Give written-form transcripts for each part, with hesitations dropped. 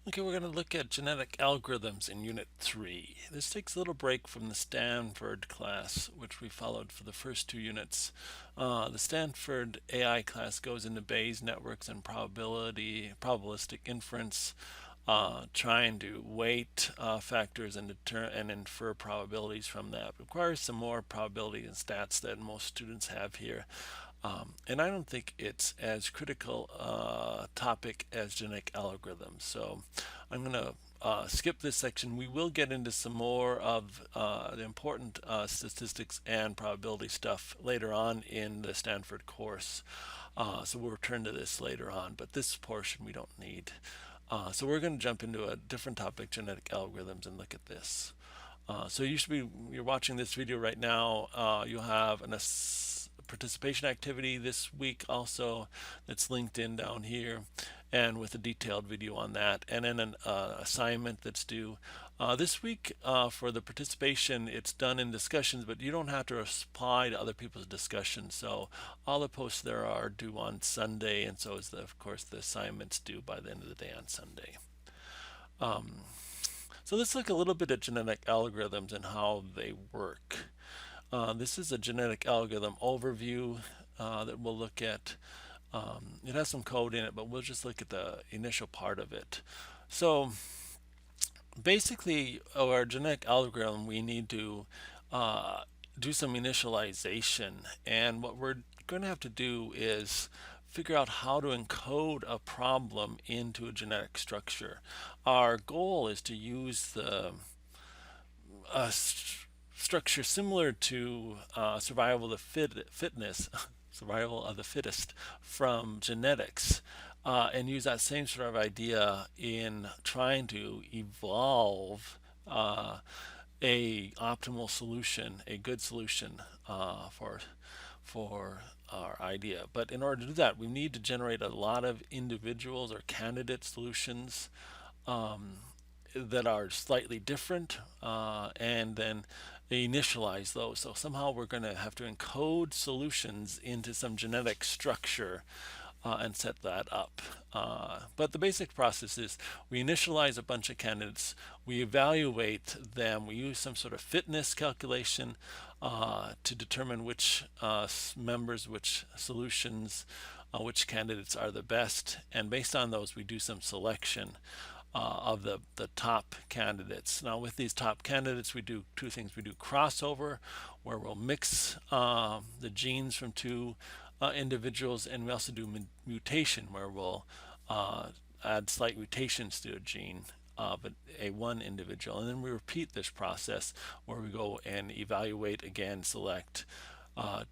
Okay, we're going to look at genetic algorithms in Unit 3. This takes a little break from the Stanford class, which we followed for the first two units. The Stanford AI class goes into Bayes networks and probabilistic inference, trying to weight factors and infer probabilities from that. It requires some more probability and stats that most students have here. And I don't think it's as critical a topic as genetic algorithms. So I'm going to skip this section. We will get into some more of the important statistics and probability stuff later on in the Stanford course. So we'll return to this later on, but this portion we don't need. So we're going to jump into a different topic, genetic algorithms, and look at this. So you're watching this video right now. You'll have an participation activity this week also that's linked in down here, and with a detailed video on that, and then an assignment that's due this week. For the participation, it's done in discussions, but you don't have to reply to other people's discussions. So all the posts there are due on Sunday, and so is of course the assignments due by the end of the day on Sunday. So let's look a little bit at genetic algorithms and how they work. This is a genetic algorithm overview that we'll look at. It has some code in it, but we'll just look at the initial part of it. So basically, our genetic algorithm, we need to do some initialization. And what we're going to have to do is figure out how to encode a problem into a genetic structure. Our goal is to use the structure similar to survival of the fitness, survival of the fittest from genetics, and use that same sort of idea in trying to evolve a optimal solution, a good solution for our idea. But in order to do that, we need to generate a lot of individuals or candidate solutions that are slightly different, and then initialize those. So somehow we're going to have to encode solutions into some genetic structure and set that up. But the basic process is we initialize a bunch of candidates, we evaluate them, we use some sort of fitness calculation to determine which members, which solutions, which candidates are the best, and based on those we do some selection of the top candidates. Now with these top candidates we do two things. We do crossover, where we'll mix the genes from two individuals, and we also do mutation, where we'll add slight mutations to a gene of a one individual, and then we repeat this process where we go and evaluate again, select,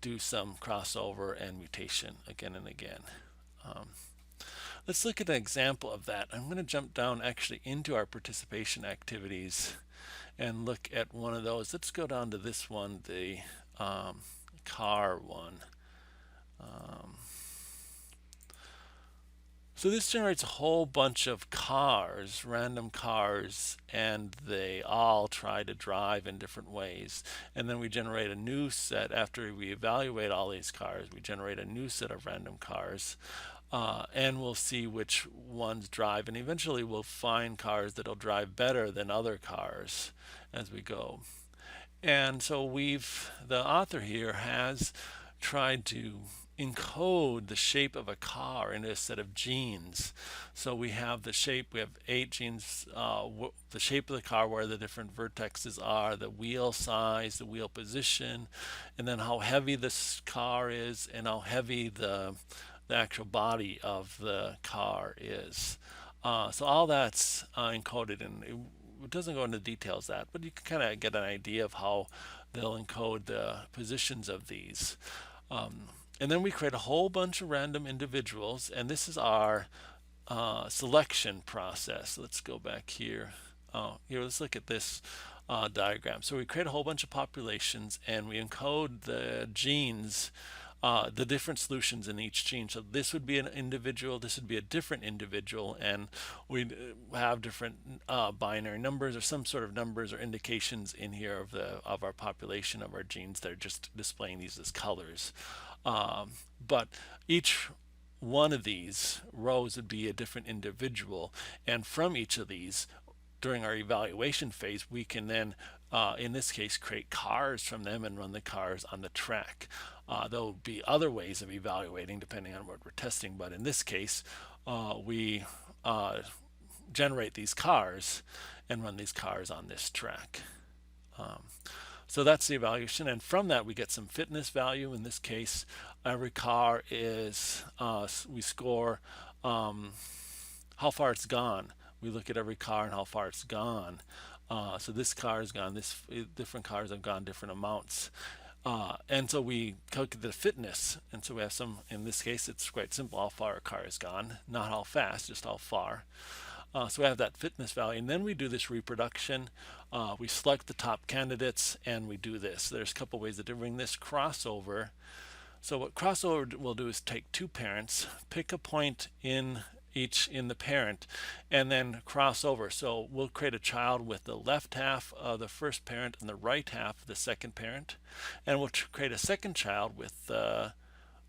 do some crossover and mutation again and again. Let's look at an example of that. I'm going to jump down actually into our participation activities and look at one of those. Let's go down to this one, the car one. So this generates a whole bunch of cars, random cars, and they all try to drive in different ways. And then we generate a new set. After we evaluate all these cars, we generate a new set of random cars. And we'll see which ones drive, and eventually we'll find cars that'll drive better than other cars as we go. And so the author here has tried to encode the shape of a car into a set of genes. So we have the shape, we have 8 genes, the shape of the car, where the different vertexes are, the wheel size, the wheel position, and then how heavy this car is, and how heavy the actual body of the car is. So all that's encoded, and it doesn't go into details of that, but you can kind of get an idea of how they'll encode the positions of these. And then we create a whole bunch of random individuals, and this is our selection process. Let's go back here. Here, let's look at this diagram. So we create a whole bunch of populations, and we encode the genes, the different solutions in each gene. So this would be an individual, this would be a different individual, and we'd have different binary numbers or some sort of numbers or indications in here of our population of our genes that are just displaying these as colors. But each one of these rows would be a different individual, and from each of these, during our evaluation phase, we can then, in this case, create cars from them and run the cars on the track. There'll be other ways of evaluating depending on what we're testing, but in this case, we generate these cars and run these cars on this track. Um, so that's the evaluation, and from that we get some fitness value. In this case, every car is, we score um, how far it's gone. We look at every car and how far it's gone. So this car has gone, this different cars have gone different amounts. And so we calculate the fitness. And so we have some, in this case, it's quite simple how far a car has gone, not how fast, just how far. So we have that fitness value. And then we do this reproduction. We select the top candidates and we do this. There's a couple ways of doing this. Crossover. So what crossover will do is take two parents, pick a point in each in the parent, and then cross over. So we'll create a child with the left half of the first parent and the right half of the second parent, and we'll create a second child with the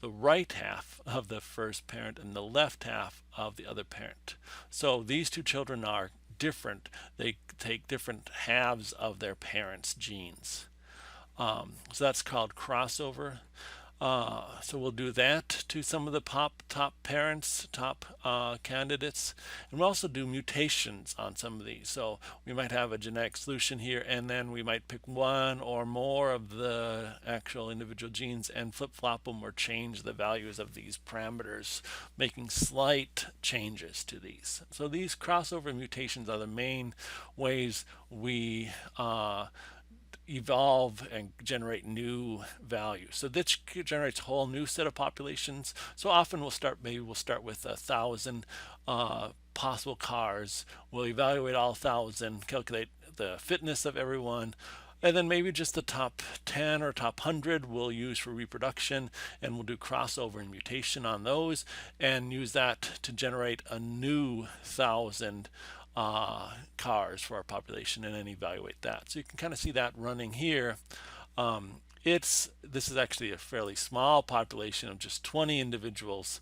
right half of the first parent and the left half of the other parent. So these two children are different. They take different halves of their parents' genes. So that's called crossover. So we'll do that to some of the top parents, top candidates, and we'll also do mutations on some of these. So we might have a genetic solution here, and then we might pick one or more of the actual individual genes and flip-flop them or change the values of these parameters, making slight changes to these. So these crossover mutations are the main ways we evolve and generate new values. So this generates a whole new set of populations. So often we'll start with 1,000 possible cars. We'll evaluate all 1,000, calculate the fitness of everyone, and then maybe just the top 10 or top 100 we'll use for reproduction, and we'll do crossover and mutation on those and use that to generate a new 1,000 cars for our population and then evaluate that. So you can kind of see that running here. This is actually a fairly small population of just 20 individuals,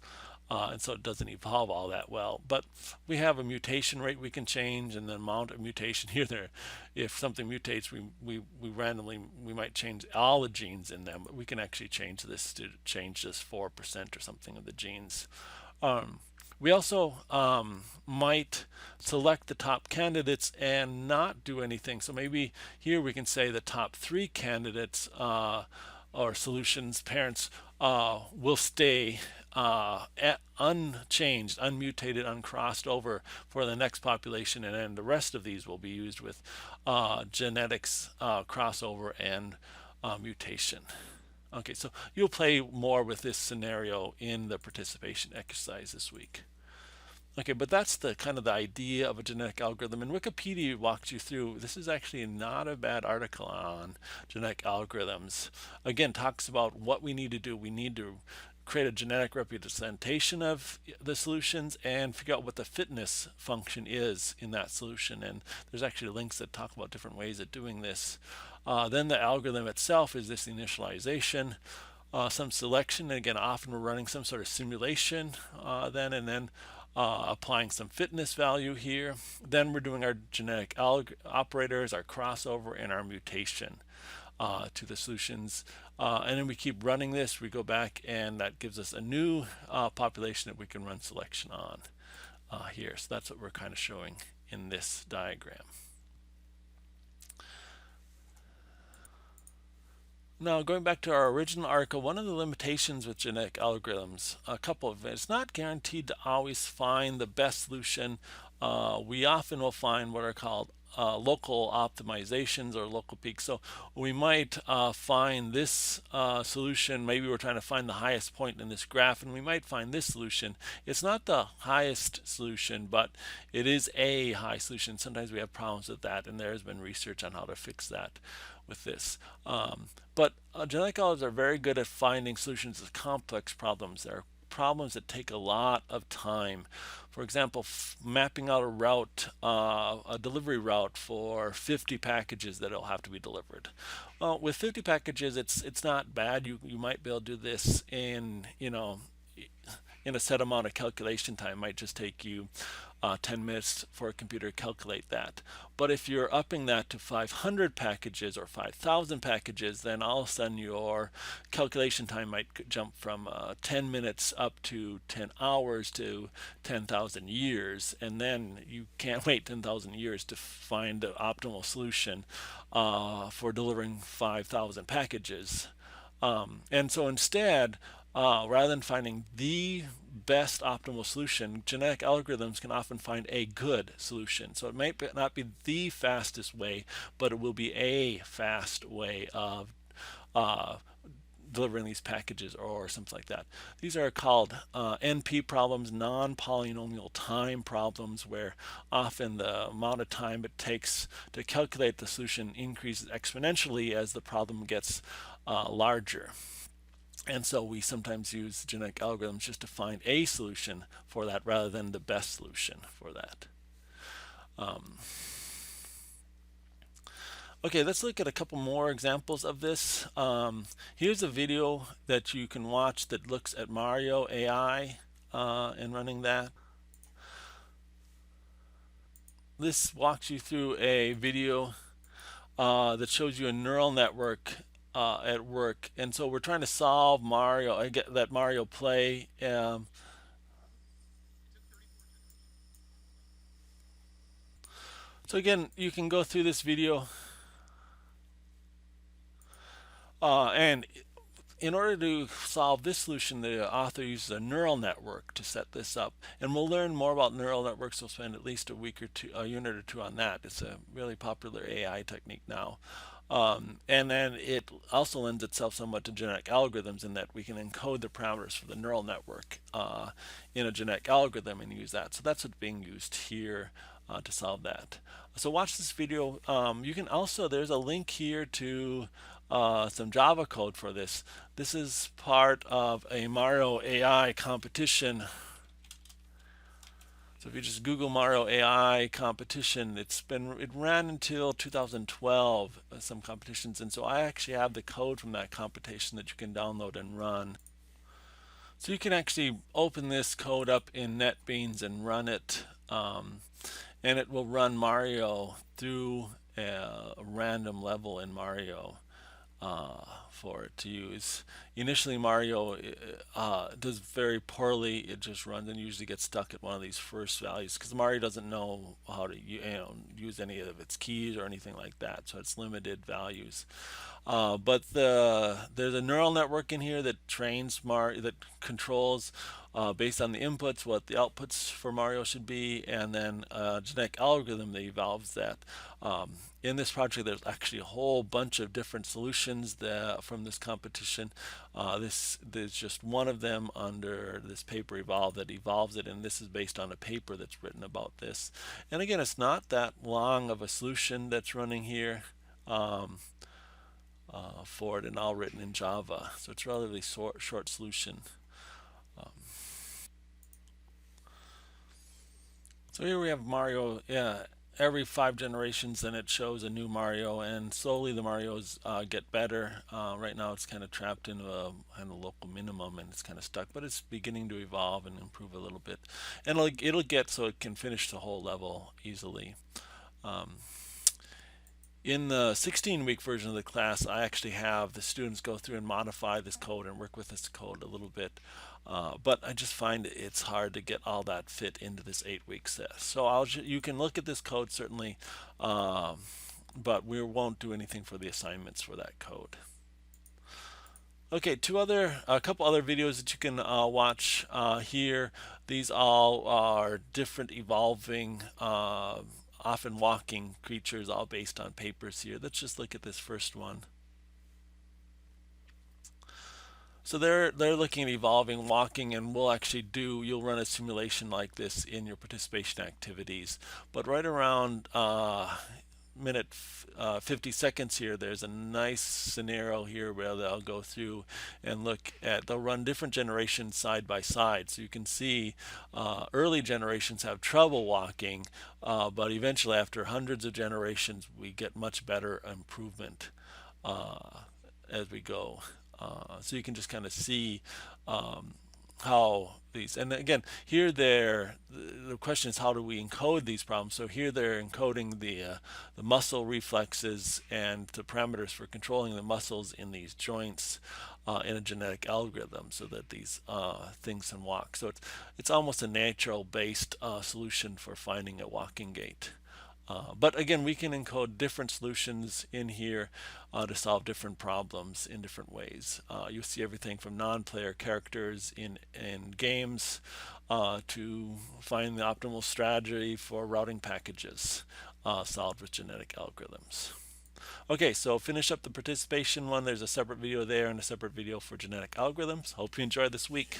and so it doesn't evolve all that well. But we have a mutation rate we can change, and the amount of mutation here. There, if something mutates, we randomly might change all the genes in them, but we can actually change this to change just 4% or something of the genes. We also might select the top candidates and not do anything. So maybe here we can say the top 3 candidates or solutions, parents, will stay unchanged, unmutated, uncrossed over for the next population, and then the rest of these will be used with genetics, crossover, and mutation. Okay, so you'll play more with this scenario in the participation exercise this week. Okay, but that's the kind of the idea of a genetic algorithm, and Wikipedia walks you through. This is actually not a bad article on genetic algorithms. Again, talks about what we need to do. We need to create a genetic representation of the solutions and figure out what the fitness function is in that solution. And there's actually links that talk about different ways of doing this. Then the algorithm itself is this initialization, some selection. Again, often we're running some sort of simulation then applying some fitness value here. Then we're doing our genetic operators, our crossover, and our mutation to the solutions. And then we keep running this. We go back, and that gives us a new population that we can run selection on here. So that's what we're kind of showing in this diagram. Now, going back to our original article, one of the limitations with genetic algorithms, a couple of it's not guaranteed to always find the best solution. We often will find what are called local optimizations or local peaks. So we might find this solution. Maybe we're trying to find the highest point in this graph, and we might find this solution. It's not the highest solution, but it is a high solution. Sometimes we have problems with that, and there has been research on how to fix that with this. But genetic algorithms are very good at finding solutions to complex problems. There are problems that take a lot of time. For example, mapping out a route, a delivery route for 50 packages that will have to be delivered. Well, with 50 packages, it's not bad. You might be able to do this in in a set amount of calculation time. It might just take you 10 minutes for a computer to calculate that. But if you're upping that to 500 packages or 5,000 packages, then all of a sudden your calculation time might jump from 10 minutes up to 10 hours to 10,000 years. And then you can't wait 10,000 years to find the optimal solution for delivering 5,000 packages. And so instead, rather than finding the best optimal solution, genetic algorithms can often find a good solution. So it may not be the fastest way, but it will be a fast way of uh, delivering these packages or something like that. These are called NP problems, non-polynomial time problems, where often the amount of time it takes to calculate the solution increases exponentially as the problem gets larger. And so we sometimes use genetic algorithms just to find a solution for that rather than the best solution for that. Okay, let's look at a couple more examples of this. Here's a video that you can watch that looks at Mario AI and running that. This walks you through a video that shows you a neural network at work, and so we're trying to solve Mario. I get that Mario play. So again, you can go through this video, and in order to solve this solution, the author uses a neural network to set this up. And we'll learn more about neural networks. We'll spend at least a week or two, a unit or two on that. It's a really popular AI technique now. And then it also lends itself somewhat to genetic algorithms in that we can encode the parameters for the neural network in a genetic algorithm and use that. So that's what's being used here to solve that. So watch this video. You can also, there's a link here to some Java code for this. This is part of a Mario AI competition. So if you just Google Mario AI competition, it ran until 2012, some competitions, and so I actually have the code from that competition that you can download and run. So you can actually open this code up in NetBeans and run it, and it will run Mario through a random level in Mario for it to use. Initially, Mario does very poorly. It just runs and usually gets stuck at one of these first values because Mario doesn't know how to use any of its keys or anything like that. So it's limited values. But there's a neural network in here that trains that controls based on the inputs what the outputs for Mario should be, and then a genetic algorithm that evolves that. In this project, there's actually a whole bunch of different solutions from this competition. There's just one of them under this paper evolve that evolves it, and this is based on a paper that's written about this. And again, it's not that long of a solution that's running here. For it and all written in Java. So it's a relatively short solution. So here we have Mario. Yeah, every 5 generations, then it shows a new Mario, and slowly the Marios get better. Right now, it's kind of trapped in a kind of local minimum, and it's kind of stuck. But it's beginning to evolve and improve a little bit, and it'll get so it can finish the whole level easily. In the 16-week version of the class, I actually have the students go through and modify this code and work with this code a little bit. But I just find it's hard to get all that fit into this 8-week set. So you can look at this code certainly, but we won't do anything for the assignments for that code. Okay, a couple other videos that you can watch here. These all are different evolving often walking creatures, all based on papers here. Let's just look at this first one. So they're looking at evolving, walking, and you'll run a simulation like this in your participation activities. But right around minute 50 seconds here, there's a nice scenario here where they'll go through and they'll run different generations side by side. So you can see early generations have trouble walking, but eventually after hundreds of generations, we get much better improvement as we go. So you can just kind of see how these, and again here the question is how do we encode these problems. So here they're encoding the muscle reflexes and the parameters for controlling the muscles in these joints in a genetic algorithm so that these things can walk. So it's almost a natural based solution for finding a walking gait. But again, we can encode different solutions in here to solve different problems in different ways. You'll see everything from non-player characters in games to find the optimal strategy for routing packages solved with genetic algorithms. Okay, so finish up the participation one. There's a separate video there and a separate video for genetic algorithms. Hope you enjoyed this week.